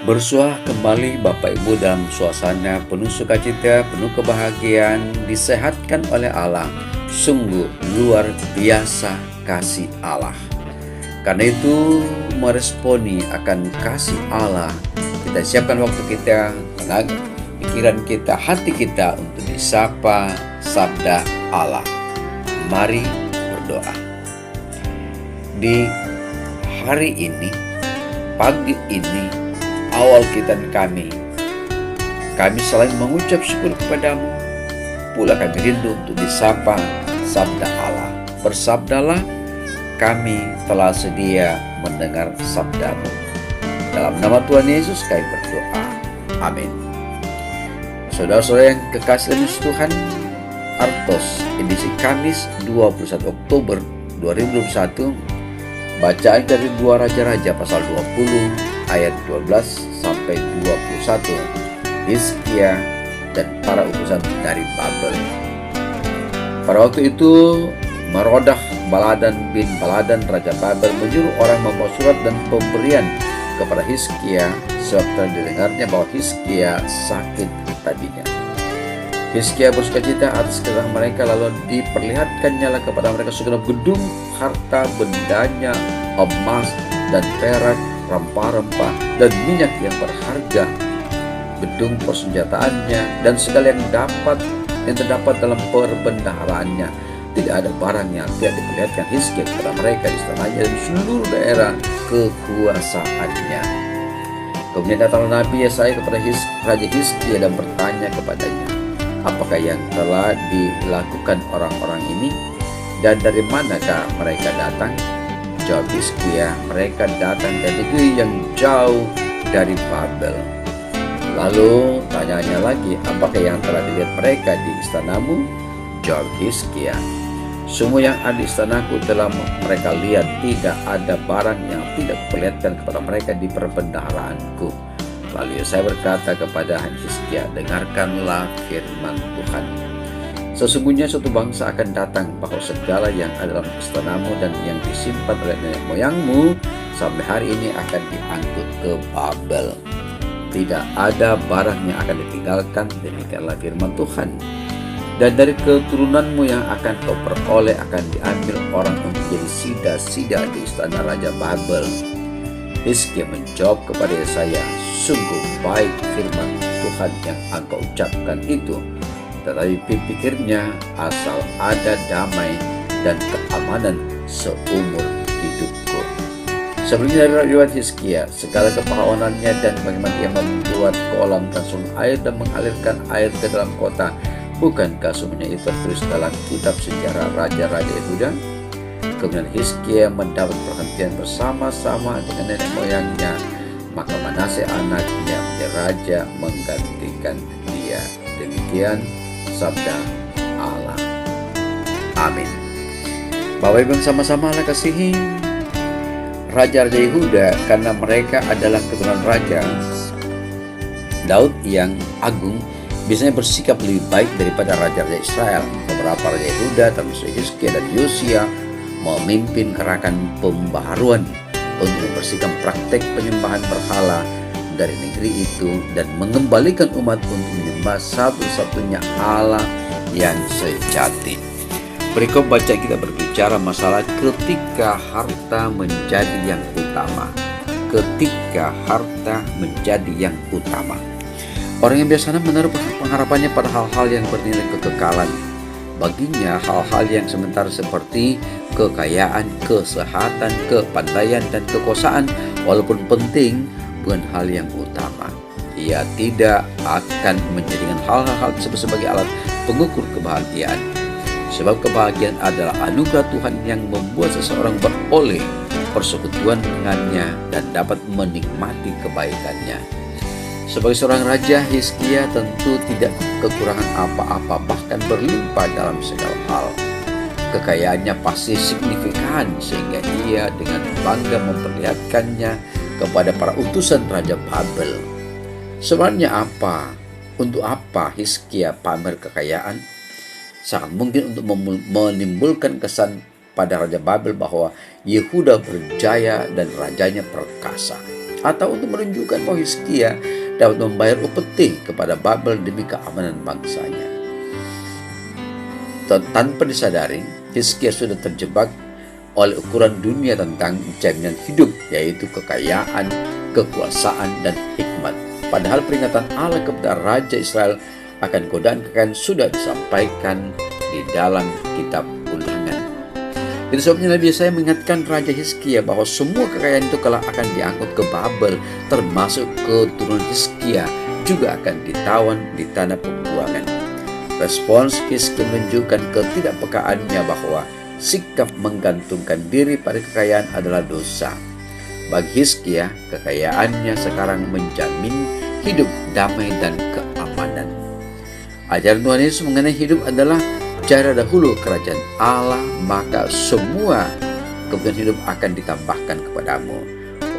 Bersuah kembali Bapak Ibu dalam suasana penuh sukacita, penuh kebahagiaan, disehatkan oleh Allah. Sungguh luar biasa kasih Allah. Karena itu meresponi akan kasih Allah, kita siapkan waktu kita, tenaga, pikiran kita, hati kita untuk disapa sabda Allah. Mari berdoa. Di hari ini, pagi ini, awal kita kami selain mengucap syukur kepadamu, pula kami rindu untuk disapa sabda Allah. Bersabdalah, kami telah sedia mendengar sabdamu. Dalam nama Tuhan Yesus kami berdoa. Amin. Saudara-saudara yang kekasih dalam Tuhan, Artos edisi Kamis 21 Oktober 2021, bacaan dari 2 Raja-Raja pasal 20 ayat 12 sampai 21, Hizkia dan para utusan dari Babel. Pada waktu itu Merodah Baladan bin Baladan Raja Babel menyuruh orang membawa surat dan pemberian kepada Hizkia, sebab telah didengarnya bahwa Hizkia sakit tadinya. Hizkia bersukacita atas kedatangan mereka, lalu diperlihatkannya kepada mereka segenap gedung harta bendanya, emas dan perak, rempah-rempah dan minyak yang berharga, gedung persenjataannya dan segala yang terdapat dalam perbendaharaannya. Tidak ada barang yang tidak diperlihatkan Hizkia kepada mereka di istananya dan seluruh daerah kekuasaannya. Kemudian datanglah Nabi Yesaya kepada Raja Hizkia dan bertanya kepadanya, apakah yang telah dilakukan orang-orang ini dan dari manakah mereka datang? Jawab Hizkia, mereka datang dari negeri yang jauh dari Babel. Lalu tanyanya lagi, apakah yang telah dilihat mereka di istanamu? Jawab Hizkia, semua yang ada di istanaku telah mereka lihat, tidak ada barang yang tidak kuperlihatkan kepada mereka di perbendaharaanku. Lalu saya berkata kepada Hizkia, dengarkanlah firman Tuhan. Sesungguhnya suatu bangsa akan datang, bahwa segala yang ada dalam istanamu dan yang disimpan oleh nenek moyangmu sampai hari ini akan diangkut ke Babel. Tidak ada barang yang akan ditinggalkan, demikianlah firman Tuhan. Dan dari keturunanmu yang akan kau peroleh akan diambil orang untuk jadi sida-sida di istana Raja Babel. Hizkia menjawab kepada Yesaya, sungguh baik firman Tuhan yang engkau ucapkan itu, tetapi pikirnya asal ada damai dan keamanan seumur hidupku. Sebelumnya dari riwayat Hizkia, segala kepahlawanannya dan bagaimana ia membuat kolam dan sumber air dan mengalirkan air ke dalam kota, bukankah semuanya itu tertulis dalam kitab sejarah Raja-Raja Yehuda? Kemudian Hizkia mendapat perhentian bersama-sama dengan nenek moyangnya, maka Manasye anaknya menjadi raja menggantikan dia. Demikian sabda Allah. Amin. Bapak Ibu sama-sama Allah kasihi, Raja-Raja Yehuda karena mereka adalah keturunan Raja Daud yang agung, biasanya bersikap lebih baik daripada Raja-Raja Israel. Beberapa Raja Yehuda termasuk Hizkia dan Yosia memimpin gerakan pembaharuan untuk membersihkan praktek penyembahan berhala dari negeri itu dan mengembalikan umat untuk menyembah satu-satunya Allah yang sejati. Berikut baca kita berbicara masalah ketika harta menjadi yang utama. Ketika harta menjadi yang utama. Orang yang biasanya menaruh pengharapannya pada hal-hal yang bernilai kekekalan. Baginya hal-hal yang sementara seperti kekayaan, kesehatan, kepandaian, dan kekuasaan, walaupun penting, bukan hal yang utama. Ia tidak akan menjadikan hal-hal tersebut sebagai alat pengukur kebahagiaan. Sebab kebahagiaan adalah anugerah Tuhan yang membuat seseorang beroleh persekutuan dengannya dan dapat menikmati kebaikannya. Sebagai seorang raja, Hizkia tentu tidak kekurangan apa-apa, bahkan berlimpah dalam segala hal. Kekayaannya pasti signifikan sehingga ia dengan bangga memperlihatkannya kepada para utusan Raja Babel. Sebenarnya apa? Untuk apa Hizkia pamer kekayaan? Sangat mungkin untuk menimbulkan kesan pada Raja Babel bahwa Yehuda berjaya dan rajanya perkasa. atau untuk menunjukkan bahwa Hizkia dapat membayar upeti kepada Babel demi keamanan bangsanya. Tanpa disadari, Hizkia sudah terjebak oleh ukuran dunia tentang jaminan hidup, yaitu kekayaan, kekuasaan, dan hikmat. Padahal peringatan Allah kepada Raja Israel akan godaan kekayaan sudah disampaikan di dalam kitab Ulangan. Itu sebabnya Nabi Yesaya mengingatkan Raja Hizkia bahwa semua kekayaan itu kelak akan diangkut ke Babel, termasuk keturunan Hizkia juga akan ditawan di tanah pembuangan. Respons Hizkia menunjukkan ketidakpekaannya bahwa sikap menggantungkan diri pada kekayaan adalah dosa. Bagi Hizkia, kekayaannya sekarang menjamin hidup damai dan keamanan. Ajaran Tuhan Yesus mengenai hidup adalah cara dahulu kerajaan Allah, maka semua kebutuhan hidup akan ditambahkan kepadamu.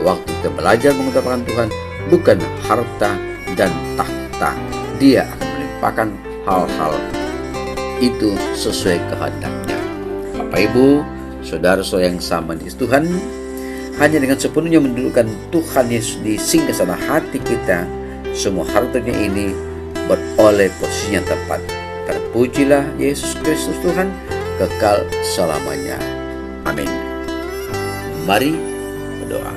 Waktu kita belajar mengutamakan Tuhan, bukan harta dan tahta, Dia akan melimpahkan hal-hal itu sesuai kehendaknya. Bapak Ibu, saudara-saudara yang sama di Tuhan, hanya dengan sepenuhnya mendudukkan Tuhan Yesus di singgasana hati kita, semua hartanya ini beroleh posisi yang tepat. Terpujilah Yesus Kristus Tuhan kekal selamanya. Amin. Mari berdoa.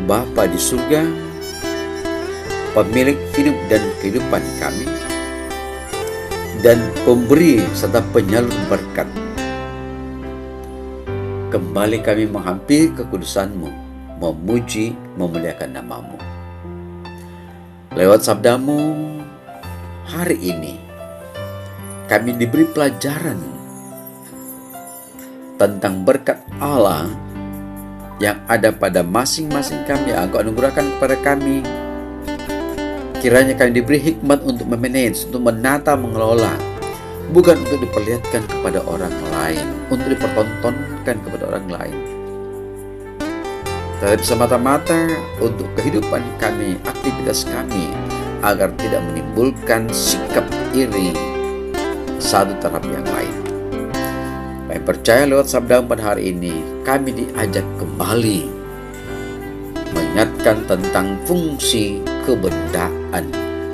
Bapa di surga, pemilik hidup dan kehidupan kami, dan pemberi serta penyalur berkat, kembali kami menghampiri kekudusan-Mu, memuji, memuliakan nama-Mu. Lewat sabda-Mu, hari ini kami diberi pelajaran tentang berkat Allah yang ada pada masing-masing kami, yang Engkau anugerahkan kepada kami. Kiranya kami diberi hikmat untuk memanage, untuk menata, mengelola, bukan untuk diperlihatkan kepada orang lain, untuk dipertontonkan kepada orang lain, tetapi semata-mata untuk kehidupan kami, aktivitas kami, agar tidak menimbulkan sikap iri satu terhadap yang lain. Kami percaya lewat sabda pada hari ini, kami diajak kembali mengingatkan tentang fungsi kebendaan,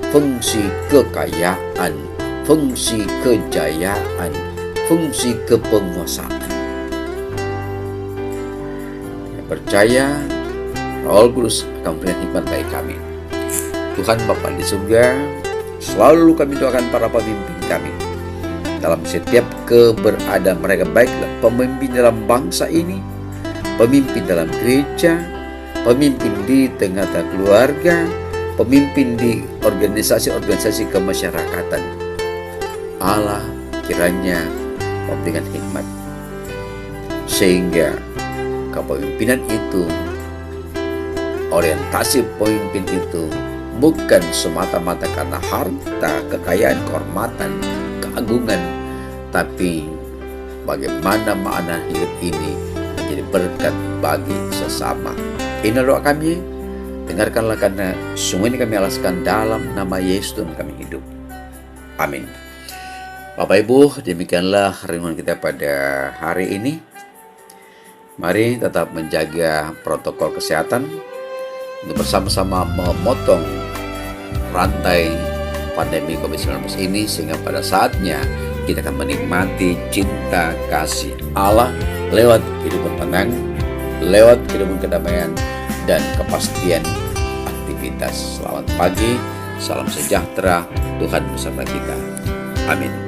fungsi kekayaan, fungsi kejayaan, fungsi kepenguasaan. Kami percaya Roh Kudus akan memberikan hikmat bagi kami. Tuhan Bapa di surga, selalu kami doakan para pemimpin kami dalam setiap keberadaan mereka, baiklah pemimpin dalam bangsa ini, pemimpin dalam gereja, pemimpin di tengah-tengah keluarga, pemimpin di organisasi-organisasi kemasyarakatan. Allah kiranya memberikan hikmat, sehingga kepemimpinan itu, orientasi pemimpin itu bukan semata-mata karena harta, kekayaan, kehormatan, keagungan, tapi bagaimana makna hidup ini menjadi berkat bagi sesama. Inilah doa kami, dengarkanlah karena semua ini kami alaskan dalam nama Yesus Tuhan kami hidup. Amin. Bapak Ibu, demikianlah renungan kita pada hari ini. Mari tetap menjaga protokol kesehatan untuk bersama-sama memotong rantai pandemi COVID-19 ini, sehingga pada saatnya kita akan menikmati cinta kasih Allah lewat kehidupan tenang, lewat kehidupan kedamaian dan kepastian aktivitas. Selamat pagi, salam sejahtera, Tuhan bersama kita. Amin.